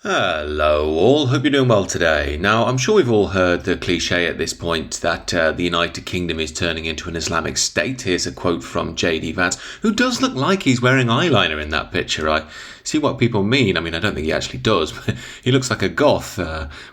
Hello all, hope you're doing well today. Now, I'm sure we've all heard the cliche at this point that the United Kingdom is turning into an Islamic state. Here's a quote from JD Vance, who does look like he's wearing eyeliner in that picture. I see what people mean. I don't think he actually does, but he looks like a goth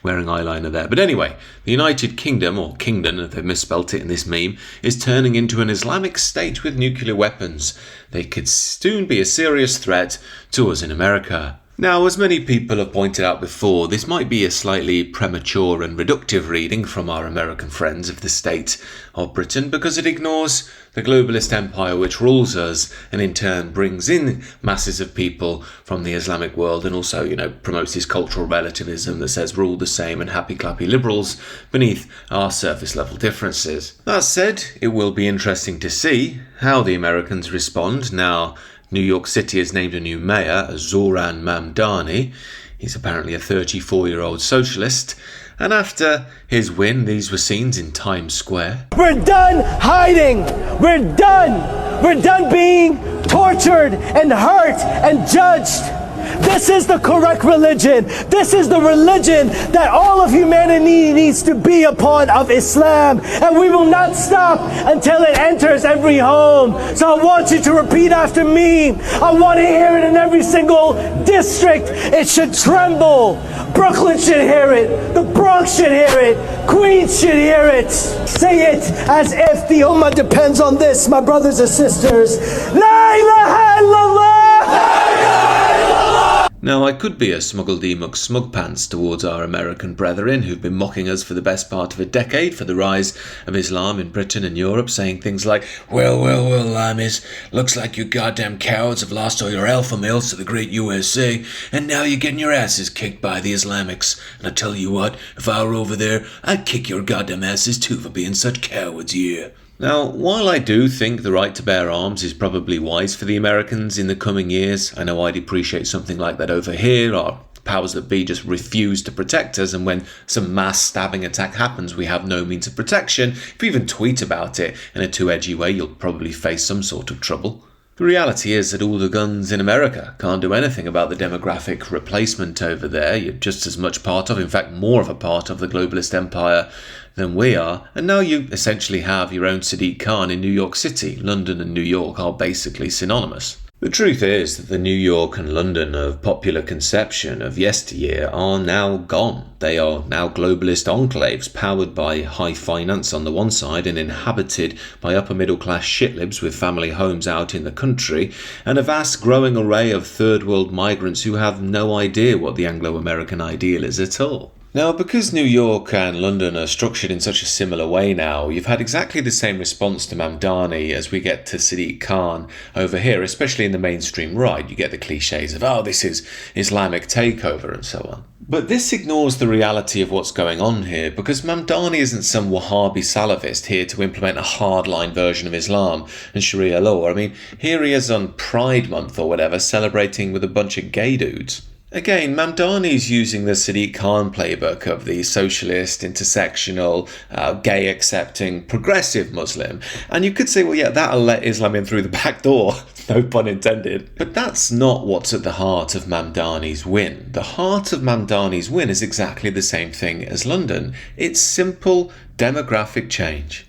wearing eyeliner there. But anyway, the United Kingdom, or Kingdom, if they've misspelt it in this meme, is turning into an Islamic state with nuclear weapons. They could soon be a serious threat to us in America. Now, as many people have pointed out before, this might be a slightly premature and reductive reading from our American friends of the state of Britain because it ignores the globalist empire which rules us and in turn brings in masses of people from the Islamic world and also, promotes this cultural relativism that says we're all the same and happy-clappy liberals beneath our surface level differences. That said, it will be interesting to see how the Americans respond now. New York City has named a new mayor, Zohran Mamdani. He's apparently a 34-year-old socialist. And after his win, these were scenes in Times Square. We're done hiding! We're done! We're done being tortured and hurt and judged! This is the correct religion. This is the religion that all of humanity needs to be upon, of Islam. And we will not stop until it enters every home. So I want you to repeat after me. I want to hear it in every single district. It should tremble. Brooklyn should hear it. The Bronx should hear it. Queens should hear it. Say it as if the Ummah depends on this, my brothers and sisters. La ilaha illallah! Now, I could be a smuggle-dee-muck smug-pants towards our American brethren who've been mocking us for the best part of a decade for the rise of Islam in Britain and Europe, saying things like, well, Limeys, looks like you goddamn cowards have lost all your alpha males to the great USA, and now you're getting your asses kicked by the Islamics. And I tell you what, if I were over there, I'd kick your goddamn asses too for being such cowards, yeah. Now, while I do think the right to bear arms is probably wise for the Americans in the coming years, I know I'd appreciate something like that over here. Our powers that be just refuse to protect us, and when some mass stabbing attack happens, we have no means of protection. If you even tweet about it in a too edgy way, you'll probably face some sort of trouble. The reality is that all the guns in America can't do anything about the demographic replacement over there. You're just as much part of, in fact more of a part of the globalist empire than we are, and now you essentially have your own Sadiq Khan in New York City. London and New York are basically synonymous. The truth is that the New York and London of popular conception of yesteryear are now gone. They are now globalist enclaves powered by high finance on the one side and inhabited by upper middle class shitlibs with family homes out in the country, and a vast growing array of third world migrants who have no idea what the Anglo-American ideal is at all. Now, because New York and London are structured in such a similar way now, you've had exactly the same response to Mamdani as we get to Sadiq Khan over here, especially in the mainstream right. You get the cliches of, oh, this is Islamic takeover and so on. But this ignores the reality of what's going on here, because Mamdani isn't some Wahhabi Salafist here to implement a hardline version of Islam and Sharia law. Here he is on Pride Month or whatever, celebrating with a bunch of gay dudes. Again, Mamdani's using the Sadiq Khan playbook of the socialist, intersectional, gay-accepting, progressive Muslim. And you could say, well, yeah, that'll let Islam in through the back door, no pun intended. But that's not what's at the heart of Mamdani's win. The heart of Mamdani's win is exactly the same thing as London. It's simple demographic change.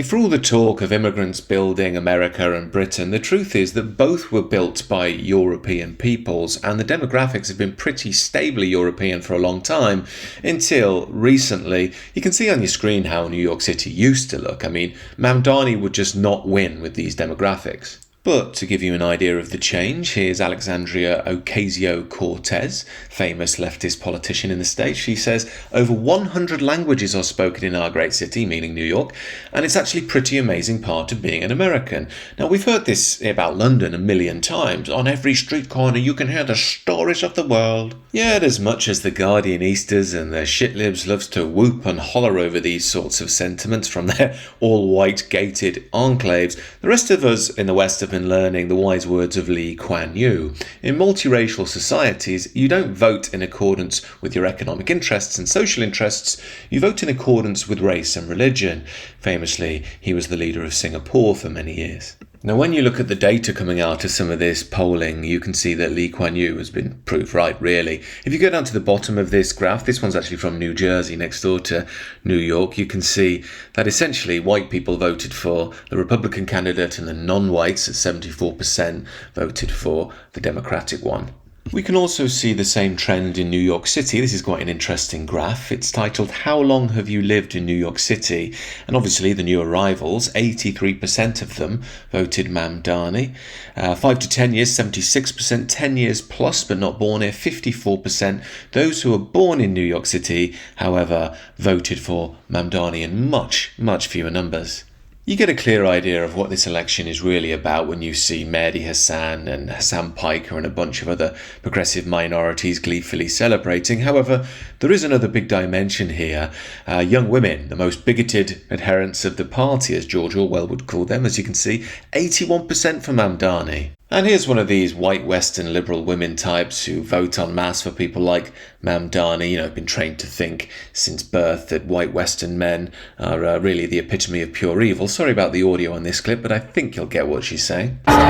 For all the talk of immigrants building America and Britain, the truth is that both were built by European peoples, and the demographics have been pretty stably European for a long time, until recently. You can see on your screen how New York City used to look. Mamdani would just not win with these demographics. But to give you an idea of the change, here's Alexandria Ocasio-Cortez, famous leftist politician in the States. She says over 100 languages are spoken in our great city, meaning New York, and it's actually a pretty amazing part of being an American. Now, we've heard this about London a million times. On every street corner you can hear the stories of the world. Yet, as much as the Guardianistas and their shitlibs loves to whoop and holler over these sorts of sentiments from their all-white gated enclaves, the rest of us in the West have been learning the wise words of Lee Kuan Yew. In multiracial societies, you don't vote in accordance with your economic interests and social interests, you vote in accordance with race and religion. Famously, he was the leader of Singapore for many years. Now, when you look at the data coming out of some of this polling, you can see that Lee Kuan Yew has been proved right, really. If you go down to the bottom of this graph, this one's actually from New Jersey, next door to New York, you can see that essentially white people voted for the Republican candidate and the non-whites at 74% voted for the Democratic one. We can also see the same trend in New York City. This is quite an interesting graph. It's titled, How Long Have You Lived in New York City? And obviously the new arrivals, 83% of them voted Mamdani. 5 to 10 years, 76%. 10 years plus but not born here, 54%. Those who were born in New York City, however, voted for Mamdani in much, much fewer numbers. You get a clear idea of what this election is really about when you see Mehdi Hasan and Hassan Piker and a bunch of other progressive minorities gleefully celebrating. However, there is another big dimension here. Young women, the most bigoted adherents of the party, as George Orwell would call them, as you can see, 81% for Mamdani. And here's one of these white Western liberal women types who vote en masse for people like Mamdani, been trained to think since birth that white Western men are really the epitome of pure evil. Sorry about the audio on this clip, but I think you'll get what she's saying. Let me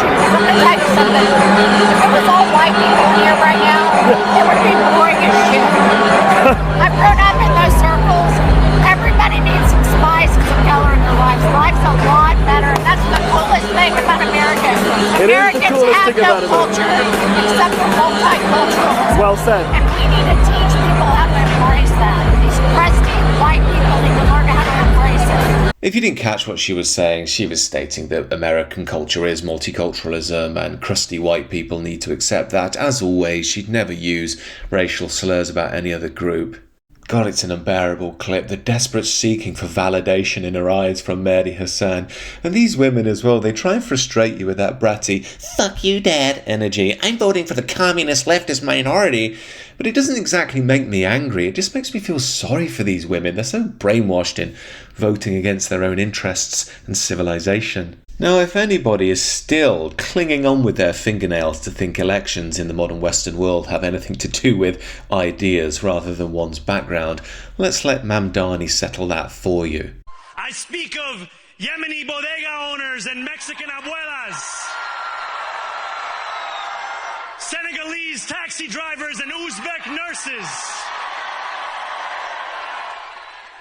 tell you something. If it was all white people here right now, it would be boring as shit. I've grown up in those circles. Everybody needs some spice and some color in their lives. Life's a lot better. That's the coolest thing about America. Americans have no culture except for multicultural. Well said. And we need to teach people how to embrace that. These crusty white people need to learn how to embrace it. If you didn't catch what she was saying, she was stating that American culture is multiculturalism and crusty white people need to accept that. As always, she'd never use racial slurs about any other group. God, it's an unbearable clip. The desperate seeking for validation in her eyes from Mehdi Hasan. And these women as well, they try and frustrate you with that bratty, fuck you dad energy. I'm voting for the communist leftist minority. But it doesn't exactly make me angry. It just makes me feel sorry for these women. They're so brainwashed in voting against their own interests and civilization. Now, if anybody is still clinging on with their fingernails to think elections in the modern Western world have anything to do with ideas rather than one's background, let's let Mamdani settle that for you. I speak of Yemeni bodega owners and Mexican abuelas, Senegalese taxi drivers and Uzbek nurses,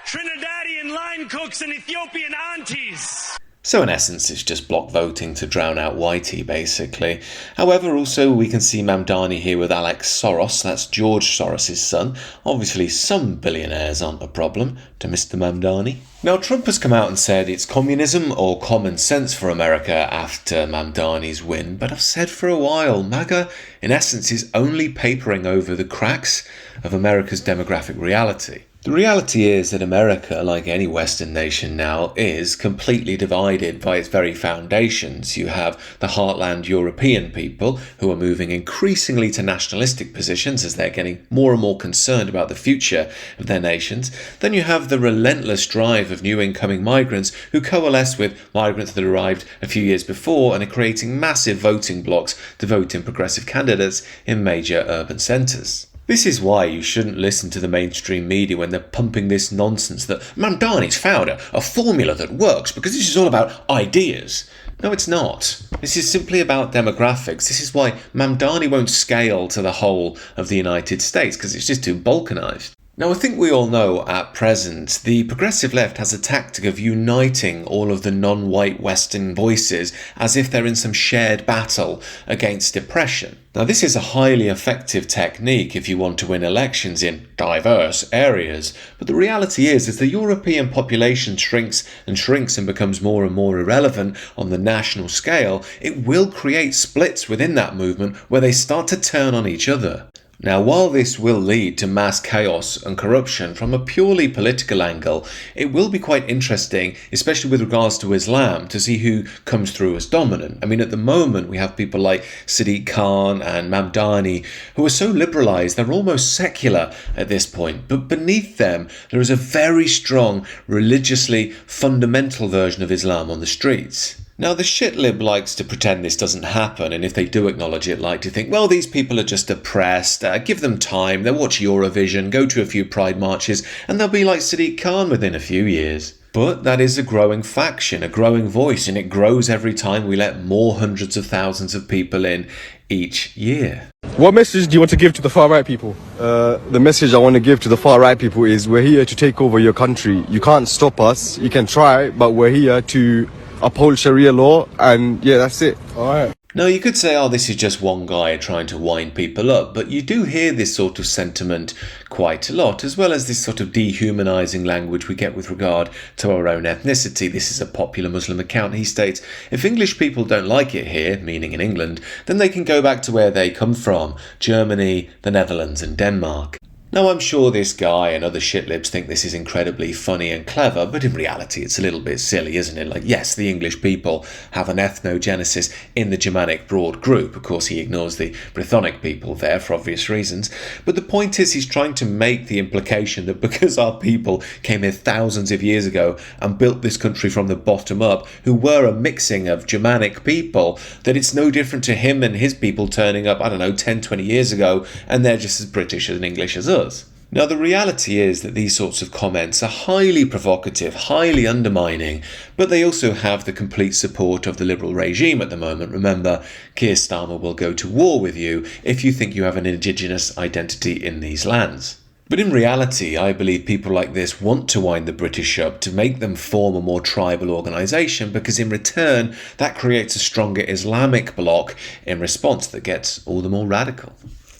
Trinidadian line cooks and Ethiopian aunties. So in essence, it's just block voting to drown out Whitey, basically. However, also we can see Mamdani here with Alex Soros, that's George Soros' son. Obviously, some billionaires aren't a problem to Mr. Mamdani. Now, Trump has come out and said it's communism or common sense for America after Mamdani's win, but I've said for a while, MAGA, in essence, is only papering over the cracks of America's demographic reality. The reality is that America, like any Western nation now, is completely divided by its very foundations. You have the heartland European people who are moving increasingly to nationalistic positions as they're getting more and more concerned about the future of their nations. Then you have the relentless drive of new incoming migrants who coalesce with migrants that arrived a few years before and are creating massive voting blocks to vote in progressive candidates in major urban centres. This is why you shouldn't listen to the mainstream media when they're pumping this nonsense that Mamdani's found a formula that works because this is all about ideas. No, it's not. This is simply about demographics. This is why Mamdani won't scale to the whole of the United States because it's just too balkanised. Now, I think we all know at present the progressive left has a tactic of uniting all of the non-white Western voices as if they're in some shared battle against oppression. Now, this is a highly effective technique if you want to win elections in diverse areas, but the reality is as the European population shrinks and becomes more and more irrelevant on the national scale, it will create splits within that movement where they start to turn on each other. Now, while this will lead to mass chaos and corruption from a purely political angle, it will be quite interesting, especially with regards to Islam, to see who comes through as dominant. I mean, at the moment, we have people like Sadiq Khan and Mamdani who are so liberalised, they're almost secular at this point. But beneath them, there is a very strong, religiously fundamental version of Islam on the streets. Now, the shit lib likes to pretend this doesn't happen, and if they do acknowledge it, like to think, well, these people are just oppressed, give them time, they'll watch Eurovision, go to a few pride marches, and they'll be like Sadiq Khan within a few years. But that is a growing faction, a growing voice, and it grows every time we let more hundreds of thousands of people in each year. What message do you want to give to the far-right people? The message I want to give to the far-right people is we're here to take over your country. You can't stop us. You can try, but we're here to uphold Sharia law, and yeah, that's it. All right. Now, you could say, oh, this is just one guy trying to wind people up, but you do hear this sort of sentiment quite a lot, as well as this sort of dehumanising language we get with regard to our own ethnicity. This is a popular Muslim account. He states, if English people don't like it here, meaning in England, then they can go back to where they come from, Germany, the Netherlands and Denmark. Now, I'm sure this guy and other shitlibs think this is incredibly funny and clever, but in reality it's a little bit silly, isn't it? Like, yes, the English people have an ethnogenesis in the Germanic broad group. Of course, he ignores the Brythonic people there for obvious reasons. But the point is, he's trying to make the implication that because our people came here thousands of years ago and built this country from the bottom up, who were a mixing of Germanic people, that it's no different to him and his people turning up, 10, 20 years ago, and they're just as British and English as us. Now, the reality is that these sorts of comments are highly provocative, highly undermining, but they also have the complete support of the Liberal regime at the moment. Remember, Keir Starmer will go to war with you if you think you have an indigenous identity in these lands. But in reality, I believe people like this want to wind the British up to make them form a more tribal organisation, because in return, that creates a stronger Islamic bloc in response that gets all the more radical.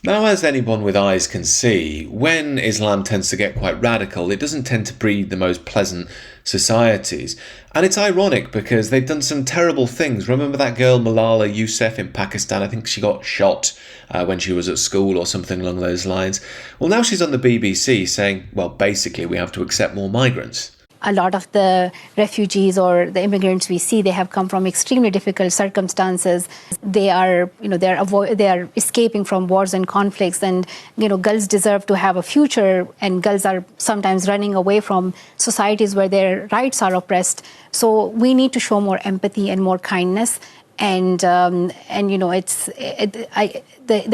Now, as anyone with eyes can see, when Islam tends to get quite radical, it doesn't tend to breed the most pleasant societies. And it's ironic because they've done some terrible things. Remember that girl Malala Yousafzai in Pakistan? I think she got shot when she was at school or something along those lines. Well, now she's on the BBC saying, well, basically we have to accept more migrants. A lot of the refugees or the immigrants we see, they have come from extremely difficult circumstances. They are, they are escaping from wars and conflicts, and girls deserve to have a future. And girls are sometimes running away from societies where their rights are oppressed. So we need to show more empathy and more kindness. And the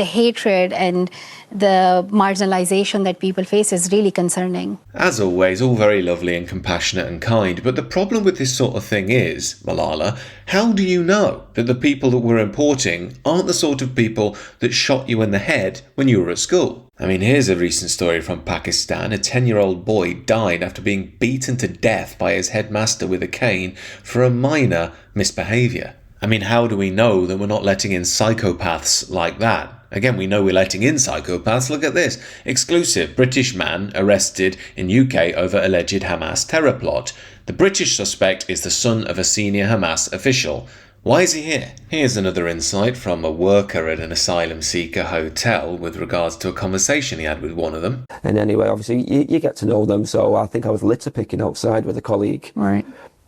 hatred and the marginalization that people face is really concerning. As always, all very lovely and compassionate and kind, but the problem with this sort of thing is, Malala, how do you know that the people that we're importing aren't the sort of people that shot you in the head when you were at school? I mean, here's a recent story from Pakistan. A 10-year-old boy died after being beaten to death by his headmaster with a cane for a minor misbehaviour. I mean, how do we know that we're not letting in psychopaths like that? Again, we know we're letting in psychopaths. Look at this. Exclusive. British man arrested in UK over alleged Hamas terror plot. The British suspect is the son of a senior Hamas official. Why is he here? Here's another insight from a worker at an asylum seeker hotel with regards to a conversation he had with one of them. And anyway, obviously, you get to know them. So I think I was litter picking outside with a colleague. Right.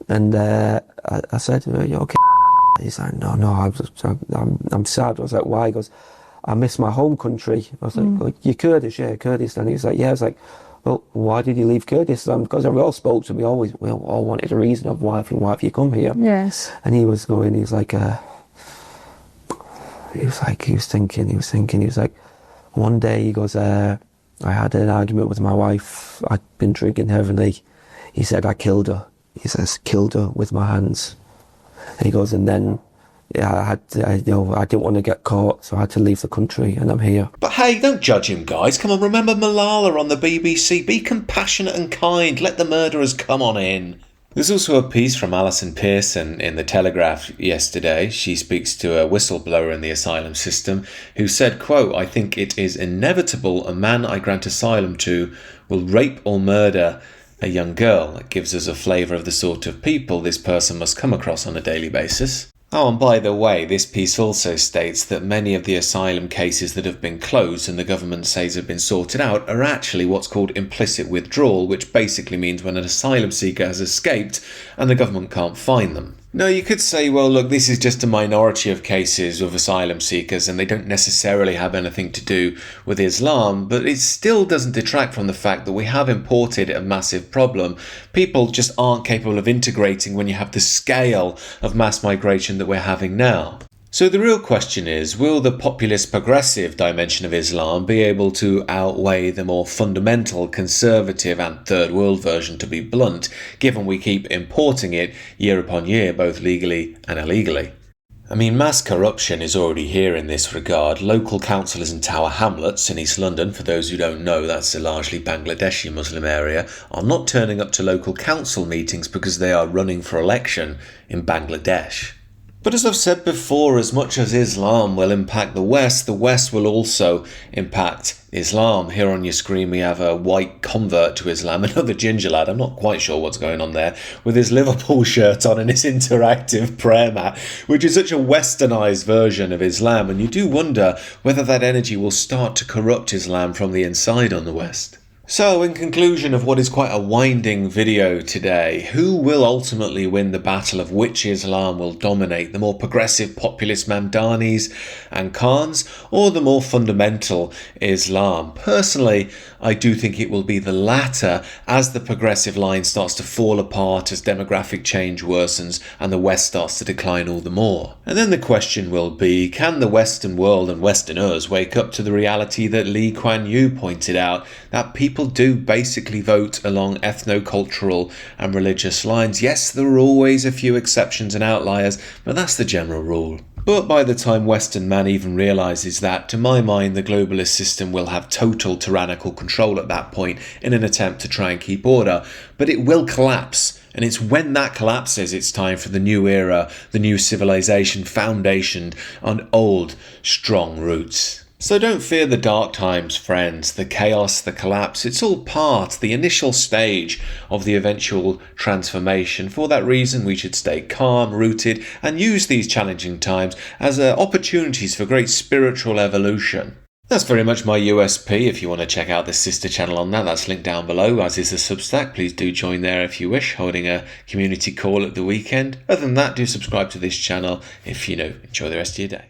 And I said, "Are you okay?" He's like, no, I'm sad. I was like, why? He goes, I miss my home country. I was like, well, you're Kurdish, yeah, Kurdistan. He was like, yeah. I was like, well, why did you leave Kurdistan? Because we all spoke to him. We all wanted a reason of why have you come here? Yes. And he was like, he was thinking, one day he goes, I had an argument with my wife. I'd been drinking heavily. He said, I killed her. He says, killed her with my hands. And he goes, and then I didn't want to get caught, so I had to leave the country, and I'm here. But hey, don't judge him, guys. Come on, remember Malala on the BBC. Be compassionate and kind. Let the murderers come on in. There's also a piece from Alison Pearson in The Telegraph yesterday. She speaks to a whistleblower in the asylum system who said, quote, I think it is inevitable a man I grant asylum to will rape or murder a young girl. It gives us a flavour of the sort of people this person must come across on a daily basis. Oh, and by the way, this piece also states that many of the asylum cases that have been closed and the government says have been sorted out are actually what's called implicit withdrawal, which basically means when an asylum seeker has escaped and the government can't find them. Now, you could say, well, look, this is just a minority of cases of asylum seekers and they don't necessarily have anything to do with Islam, but it still doesn't detract from the fact that we have imported a massive problem. People just aren't capable of integrating when you have the scale of mass migration that we're having now. So the real question is, will the populist progressive dimension of Islam be able to outweigh the more fundamental conservative and third world version, to be blunt, given we keep importing it year upon year, both legally and illegally? I mean, mass corruption is already here in this regard. Local councillors in Tower Hamlets in East London, for those who don't know, that's a largely Bangladeshi Muslim area, are not turning up to local council meetings because they are running for election in Bangladesh. But as I've said before, as much as Islam will impact the West will also impact Islam. Here on your screen we have a white convert to Islam, another ginger lad, I'm not quite sure what's going on there, with his Liverpool shirt on and his interactive prayer mat, which is such a westernised version of Islam, and you do wonder whether that energy will start to corrupt Islam from the inside on the West. So, in conclusion of what is quite a winding video today, who will ultimately win the battle of which Islam will dominate, the more progressive populist Mamdanis and Khans, or the more fundamental Islam? Personally, I do think it will be the latter, as the progressive line starts to fall apart as demographic change worsens and the West starts to decline all the more. And then the question will be, can the Western world and Westerners wake up to the reality that Lee Kuan Yew pointed out, that people do basically vote along ethno-cultural and religious lines? Yes, there are always a few exceptions and outliers, but that's the general rule. But by the time Western man even realises that, to my mind, the globalist system will have total tyrannical control at that point in an attempt to try and keep order. But it will collapse. And it's when that collapses, it's time for the new era, the new civilization foundationed on old, strong roots. So don't fear the dark times, friends, the chaos, the collapse. It's all part, the initial stage of the eventual transformation. For that reason, we should stay calm, rooted, and use these challenging times as opportunities for great spiritual evolution. That's very much my USP. If you want to check out the sister channel on that's linked down below, as is the Substack. Please do join there if you wish, holding a community call at the weekend. Other than that, do subscribe to this channel if you enjoy the rest of your day.